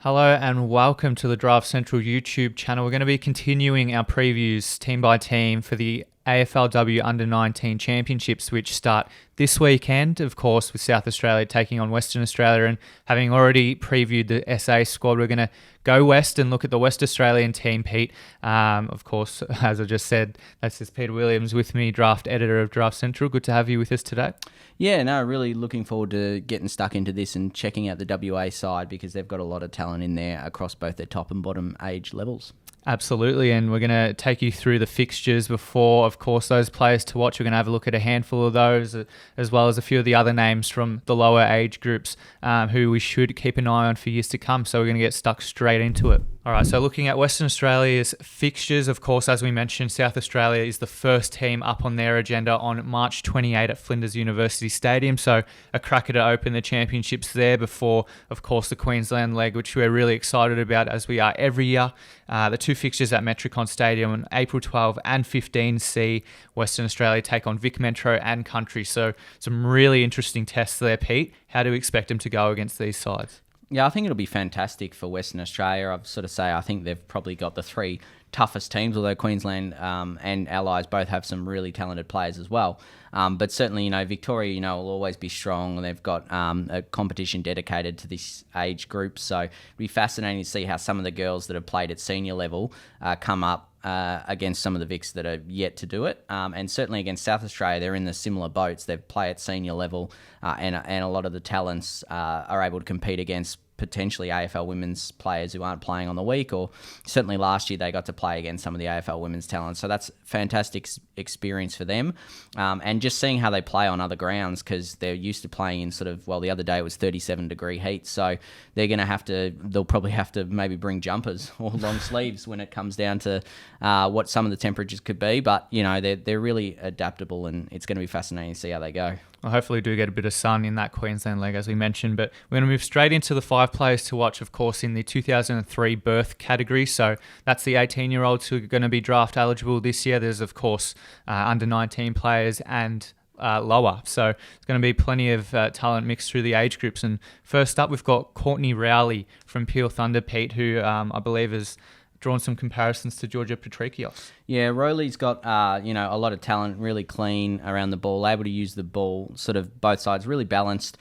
Hello and welcome to the Draft Central YouTube channel. We're going to be continuing our previews team by team for the AFLW Under-19 Championships, which start this weekend, of course, with South Australia taking on Western Australia. And having already previewed the SA squad, we're going to go west and look at the West Australian team, Pete. Of course, as I just said, that's just Peter Williams with me, draft editor of Draft Central. Good to have you with us today. Yeah, no, really looking forward to getting stuck into this and checking out the WA side because they've got a lot of talent in there across both their top and bottom age levels. Absolutely, and we're going to take you through the fixtures before, of course, those players to watch. We're going to have a look at a handful of those, as well as a few of the other names from the lower age groups who we should keep an eye on for years to come. So we're going to get stuck straight into it. All right, so looking at Western Australia's fixtures, of course, as we mentioned, South Australia is the first team up on their agenda on March 28 at Flinders University Stadium. So a cracker to open the championships there before, of course, the Queensland leg, which we're really excited about as we are every year. The two fixtures at Metricon Stadium on April 12 and 15 see Western Australia take on Vic Metro and Country. So some really interesting tests there, Pete. How do you expect them to go against these sides? Yeah, I think it'll be fantastic for Western Australia. I think they've probably got the three toughest teams, although Queensland and Allies both have some really talented players as well. But certainly, Victoria, will always be strong. They've got a competition dedicated to this age group. So it'll be fascinating to see how some of the girls that have played at senior level come up against some of the Vics that are yet to do it. And certainly against South Australia, they're in the similar boats. They play at senior level and a lot of the talents are able to compete against potentially AFL women's players who aren't playing on the week, or certainly last year they got to play against some of the AFL women's talents. So that's fantastic experience for them. And just seeing how they play on other grounds, because they're used to playing in the other day it was 37-degree heat. So they'll probably have to maybe bring jumpers or long sleeves when it comes down to what some of the temperatures could be. But, they're really adaptable, and it's going to be fascinating to see how they go. Well, hopefully we do get a bit of sun in that Queensland leg, as we mentioned. But we're going to move straight into the 5 players to watch, of course, in the 2003 birth category. So that's the 18-year-olds who are going to be draft eligible this year. There's, of course, under-19 players and lower. So there's going to be plenty of talent mixed through the age groups. And first up, we've got COURTNEY ROWLEY from Peel Thunder, Pete, who I believe has drawn some comparisons to Georgia Patrikios. Yeah, Rowley's got a lot of talent, really clean around the ball, able to use the ball sort of both sides, really balanced.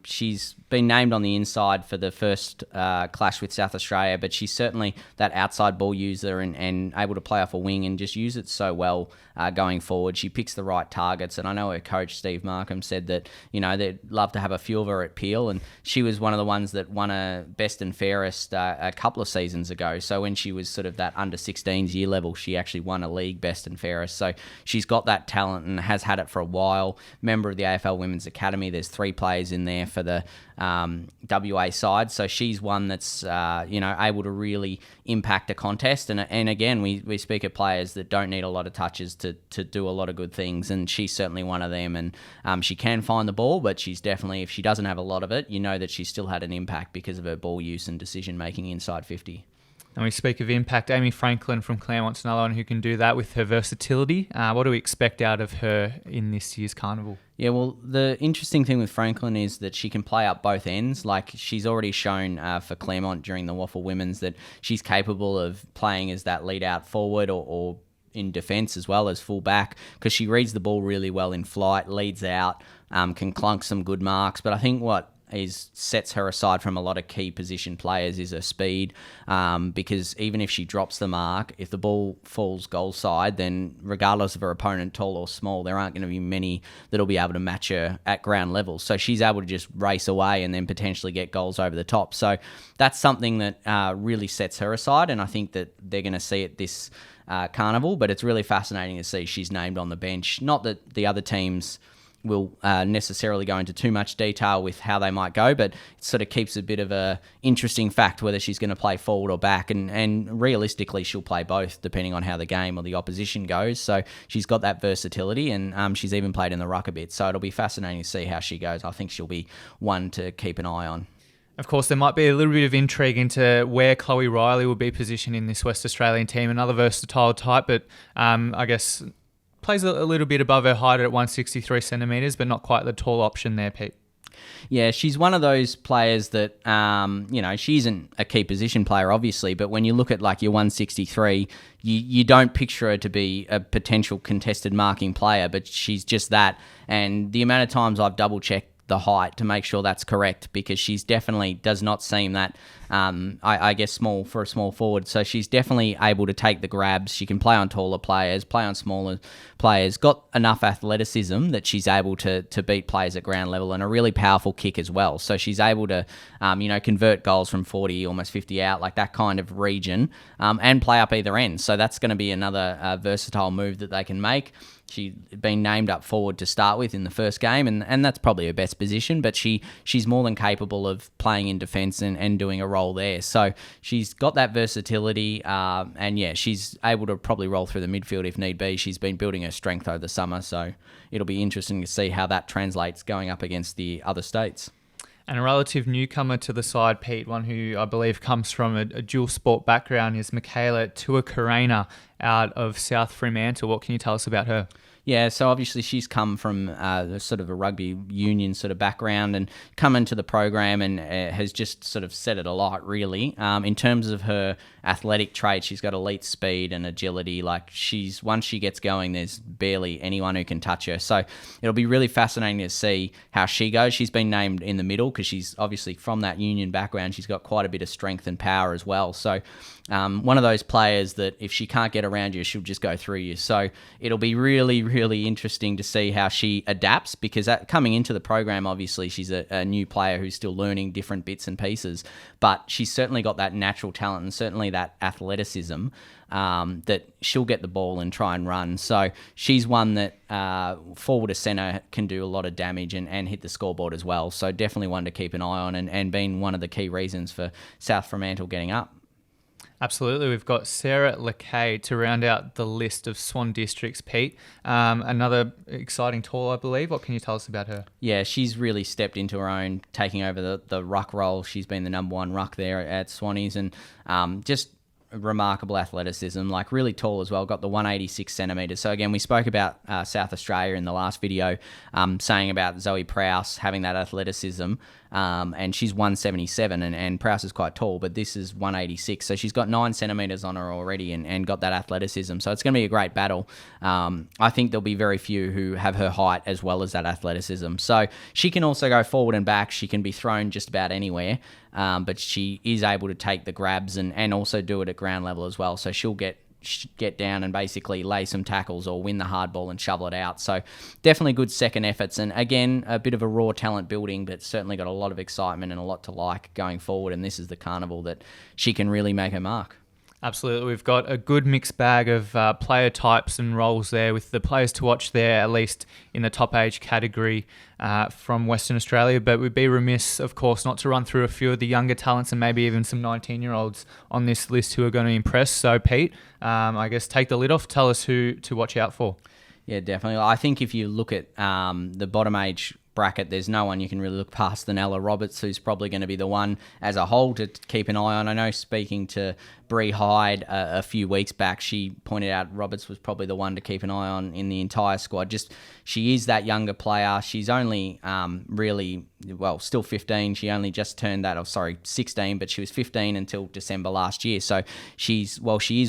She's been named on the inside for the first clash with South Australia, but she's certainly that outside ball user and able to play off a wing and just use it so well going forward. She picks the right targets, and I know her coach, Steve Markham, said that, they'd love to have a few of her at Peel, and she was one of the ones that won a best and fairest a couple of seasons ago. So when she was sort of that under-16s year level, she actually won a league best and fairest. So she's got that talent and has had it for a while. Member of the AFL Women's Academy. There's 3 players in there for the WA side. So she's one that's able to really impact a contest. And again, we speak of players that don't need a lot of touches to do a lot of good things, and she's certainly one of them. And she can find the ball, but she's definitely, if she doesn't have a lot of it, that she's still had an impact because of her ball use and decision making inside 50. And we speak of impact. Amy Franklin from Claremont's another one who can do that with her versatility. What do we expect out of her in this year's carnival? Yeah, well, the interesting thing with Franklin is that she can play up both ends. Like, she's already shown for Claremont during the WAFL Women's that she's capable of playing as that lead-out forward or in defence as well as full-back, because she reads the ball really well in flight, leads out, can clunk some good marks. But I think what sets her aside from a lot of key position players is her speed, because even if she drops the mark, if the ball falls goal side, then regardless of her opponent, tall or small, there aren't going to be many that'll be able to match her at ground level. So she's able to just race away and then potentially get goals over the top. So that's something that really sets her aside, and I think that they're going to see it this carnival. But it's really fascinating to see she's named on the bench. Not that the other teams will necessarily go into too much detail with how they might go, but it sort of keeps a bit of a interesting fact whether she's going to play forward or back, and realistically she'll play both depending on how the game or the opposition goes. So she's got that versatility, and she's even played in the ruck a bit, so it'll be fascinating to see how she goes. I think she'll be one to keep an eye on. Of course, there might be a little bit of intrigue into where Chloe Riley will be positioned in this West Australian team. Another versatile type, but I guess plays a little bit above her height at 163 centimetres, but not quite the tall option there, Pete. Yeah, she's one of those players that, she isn't a key position player, obviously, but when you look at like your 163, you don't picture her to be a potential contested marking player, but she's just that. And the amount of times I've double-checked the height to make sure that's correct, because she's definitely does not seem that, I guess, small for a small forward. So she's definitely able to take the grabs. She can play on taller players, play on smaller players, got enough athleticism that she's able to beat players at ground level, and a really powerful kick as well. So she's able to, convert goals from 40, almost 50 out, like that kind of region, and play up either end. So that's going to be another versatile move that they can make. She's been named up forward to start with in the first game, and that's probably her best position, but she's more than capable of playing in defence and doing a role there. So she's got that versatility, and yeah, she's able to probably roll through the midfield if need be. She's been building her strength over the summer, so it'll be interesting to see how that translates going up against the other states. And a relative newcomer to the side, Pete, one who I believe comes from a dual sport background, is Michaela Tuakarena out of South Fremantle. What can you tell us about her? Yeah, so obviously she's come from sort of a rugby union sort of background and come into the program and has just sort of said it a lot, really. In terms of her athletic traits, she's got elite speed and agility. Like, once she gets going, there's barely anyone who can touch her. So it'll be really fascinating to see how she goes. She's been named in the middle because she's obviously from that union background. She's got quite a bit of strength and power as well. So one of those players that if she can't get around you, she'll just go through you. So it'll be really, really interesting to see how she adapts, because coming into the program, obviously she's a new player who's still learning different bits and pieces, but she's certainly got that natural talent and certainly that athleticism that she'll get the ball and try and run. So she's one that forward to centre can do a lot of damage and hit the scoreboard as well. So definitely one to keep an eye on and been one of the key reasons for South Fremantle getting up. Absolutely. We've got Sarah LAKAY to round out the list of Swan districts, Pete. Another exciting tall, I believe. What can you tell us about her? Yeah, she's really stepped into her own, taking over the ruck role. She's been the number one ruck there at Swannies, and just remarkable athleticism, like really tall as well, got the 186 centimetres. So again, we spoke about South Australia in the last video, saying about Zoe Prowse having that athleticism, and she's 177, and Prowse is quite tall, but this is 186. So she's got 9 centimetres on her already and got that athleticism. So it's going to be a great battle. I think there'll be very few who have her height as well as that athleticism. So she can also go forward and back. She can be thrown just about anywhere. But she is able to take the grabs and also do it at ground level as well. So she'll get down and basically lay some tackles or win the hard ball and shovel it out. So definitely good second efforts. And again, a bit of a raw talent building, but certainly got a lot of excitement and a lot to like going forward. And this is the carnival that she can really make her mark. Absolutely. We've got a good mixed bag of player types and roles there, with the players to watch there, at least in the top age category from Western Australia. But we'd be remiss, of course, not to run through a few of the younger talents and maybe even some 19-year-olds on this list who are going to impress. So, Pete, I guess take the lid off. Tell us who to watch out for. Yeah, definitely. I think if you look at the bottom age bracket, there's no one you can really look past than Ella Roberts, who's probably going to be the one as a whole to keep an eye on. I know, speaking to Bree Hyde a few weeks back, she pointed out Roberts was probably the one to keep an eye on in the entire squad. Just, she is that younger player. She's only still 15. She only just turned 16, but she was 15 until December last year. So she is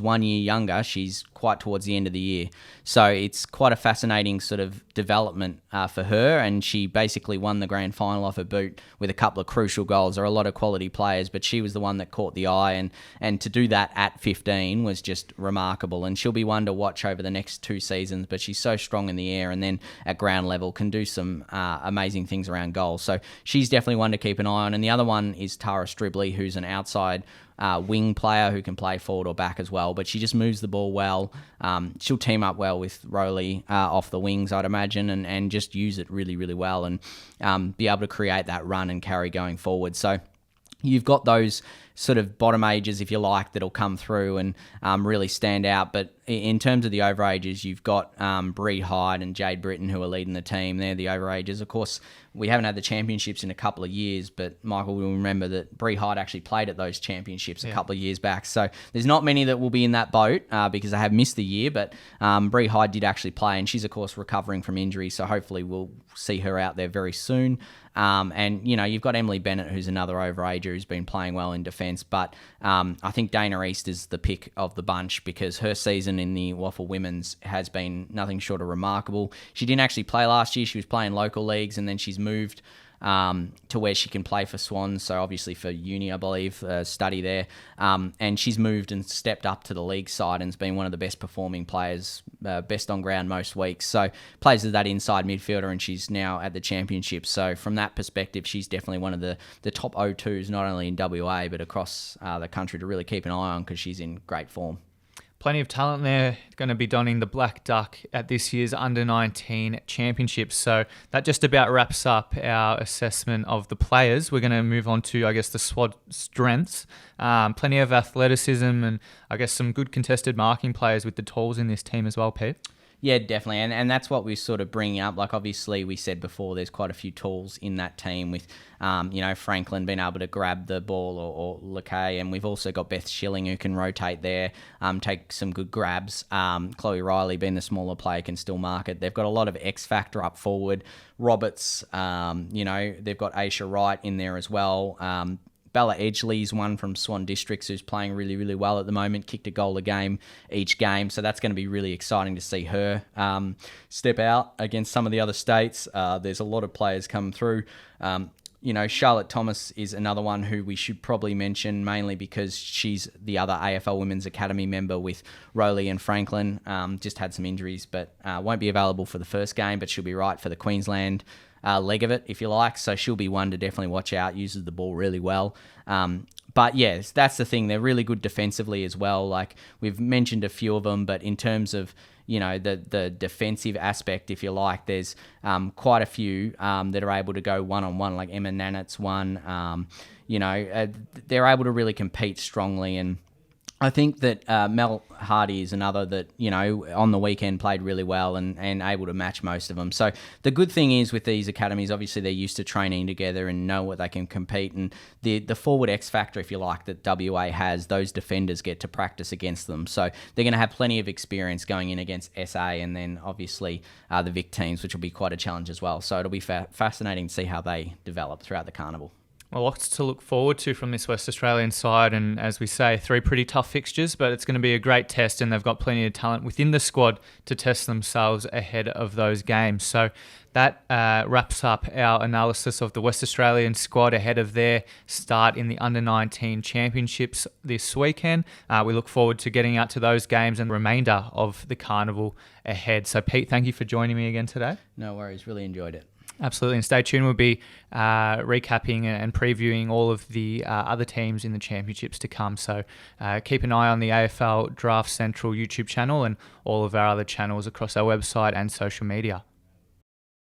1 year younger, she's quite towards the end of the year. So it's quite a fascinating sort of development for her, and she basically won the grand final off her boot with a couple of crucial goals. There are a lot of quality players, but she was the one that caught the eye, and to do that at 15 was just remarkable. And she'll be one to watch over the next 2 seasons, but she's so strong in the air and then at ground level can do some amazing things around goals. So she's definitely one to keep an eye on. And the other one is Tara Stribley, who's an outside wing player who can play forward or back as well, but she just moves the ball well. She'll team up well with ROWLEY off the wings, I'd imagine, and just use it really, really well and be able to create that run and carry going forward. So you've got those sort of bottom ages, if you like, that'll come through and really stand out. But in terms of the overages, you've got Bree Hyde and Jade Britton who are leading the team. They're the overages. Of course, we haven't had the championships in a couple of years, but Michael will remember that Bree Hyde actually played at those championships a couple of years back. So there's not many that will be in that boat because they have missed the year, but Bree Hyde did actually play, and she's, of course, recovering from injury, so hopefully we'll see her out there very soon. And, you've got Emily Bennett, who's another overager who's been playing well in defence. But I think Dana East is the pick of the bunch because her season in the WAFL Women's has been nothing short of remarkable. She didn't actually play last year. She was playing local leagues, and then she's moved to where she can play for Swans, so obviously for uni, I believe, study there. And she's moved and stepped up to the league side and has been one of the best performing players, best on ground most weeks. So plays as that inside midfielder, and she's now at the championship. So from that perspective, she's definitely one of the top O2s, not only in WA, but across the country to really keep an eye on because she's in great form. Plenty of talent there, going to be donning the black duck at this year's Under-19 Championships. So that just about wraps up our assessment of the players. We're going to move on to, I guess, the squad strengths. Plenty of athleticism and, I guess, some good contested marking players with the talls in this team as well, Pete. Yeah, definitely. And that's what we're sort of bringing up. Like, obviously, we said before, there's quite a few tools in that team with, Franklin being able to grab the ball or LAKAY. And we've also got Beth Schilling who can rotate there, take some good grabs. Chloe Riley, being the smaller player, can still mark it. They've got a lot of X factor up forward. Roberts, they've got Aisha Wright in there as well. Bella Edgley's one from Swan Districts who's playing really, really well at the moment, kicked a goal a game each game. So that's going to be really exciting to see her step out against some of the other states. There's a lot of players come through. Charlotte Thomas is another one who we should probably mention, mainly because she's the other AFL Women's Academy member with ROWLEY and Franklin. Just had some injuries, but won't be available for the first game, but she'll be right for the Queensland leg of it, if you like. So she'll be one to definitely watch out, uses the ball really well. But yes, that's the thing. They're really good defensively as well. Like, we've mentioned a few of them, but in terms of, the defensive aspect, if you like, there's quite a few that are able to go one-on-one, like Emma Nannett's one. They're able to really compete strongly, and I think that Mel Hardy is another that, on the weekend played really well and able to match most of them. So the good thing is with these academies, obviously they're used to training together and know what they can compete. And the forward X factor, if you like, that WA has, those defenders get to practice against them. So they're going to have plenty of experience going in against SA and then obviously the Vic teams, which will be quite a challenge as well. So it'll be fascinating to see how they develop throughout the carnival. Well, lots to look forward to from this West Australian side, and as we say, 3 pretty tough fixtures, but it's going to be a great test, and they've got plenty of talent within the squad to test themselves ahead of those games. So that wraps up our analysis of the West Australian squad ahead of their start in the Under-19 Championships this weekend. We look forward to getting out to those games and the remainder of the carnival ahead. So Pete, thank you for joining me again today. No worries, really enjoyed it. Absolutely, and stay tuned. We'll be recapping and previewing all of the other teams in the championships to come. So keep an eye on the AFL Draft Central YouTube channel and all of our other channels across our website and social media.